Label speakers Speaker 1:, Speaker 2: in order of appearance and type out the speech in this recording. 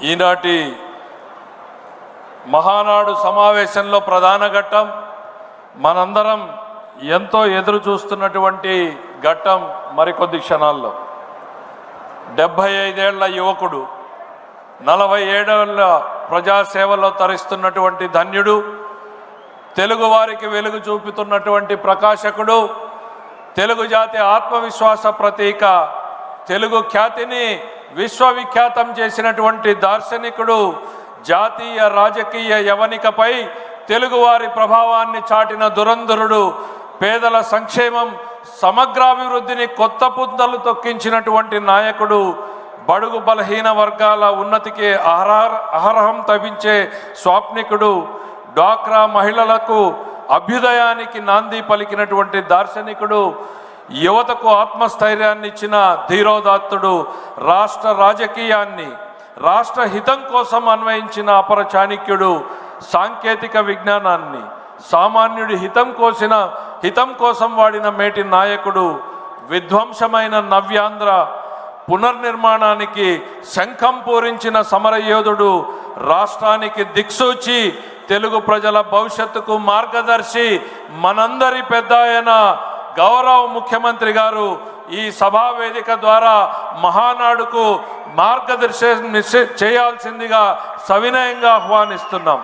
Speaker 1: ఈనాటి మహానాడు సమావేశంలో ప్రధాన ఘట్టం, మనందరం ఎంతో ఎదురు చూస్తున్నటువంటి ఘట్టం మరికొద్ది క్షణాల్లో. 75 ఏళ్ల యువకుడు, 47 ఏళ్ల ప్రజాసేవలో తరిస్తున్నటువంటి ధన్యుడు, తెలుగువారికి వెలుగు చూపుతున్నటువంటి ప్రకాశకుడు, తెలుగు జాతి ఆత్మవిశ్వాస ప్రతీక, తెలుగు ఖ్యాతిని విశ్వవిఖ్యాతం చేసినటువంటి దార్శనికుడు, జాతీయ రాజకీయ యవనికపై తెలుగువారి ప్రభావాన్ని చాటిన దురంధరుడు, పేదల సంక్షేమం సమగ్రాభివృద్ధిని కొత్త పుంతలు తొక్కించినటువంటి నాయకుడు, బడుగు బలహీన వర్గాల ఉన్నతికి అహరహం తవ్వించే స్వాప్నికుడు, డ్వాక్రా మహిళలకు అభ్యుదయానికి నాంది పలికినటువంటి దార్శనికుడు, యువతకు ఆత్మస్థైర్యాన్ని ఇచ్చిన ధీరోదాత్తుడు, రాష్ట్ర రాజకీయాన్ని రాష్ట్ర హితం కోసం అన్వయించిన అపర చాణక్యుడు, సాంకేతిక విజ్ఞానాన్ని సామాన్యుడి హితం కోసం వాడిన మేటి నాయకుడు, విధ్వంసమైన నవ్యాంధ్ర పునర్నిర్మాణానికి శంఖం పూరించిన సమరయోధుడు, రాష్ట్రానికి దిక్సూచి, తెలుగు ప్రజల భవిష్యత్తుకు మార్గదర్శి, మనందరి పెద్దాయన గౌరవ ముఖ్యమంత్రి గారు ఈ సభా వేదిక ద్వారా మహానాడుకు మార్గదర్శనం చేయాల్సిందిగా సవినయంగా ఆహ్వానిస్తున్నాం.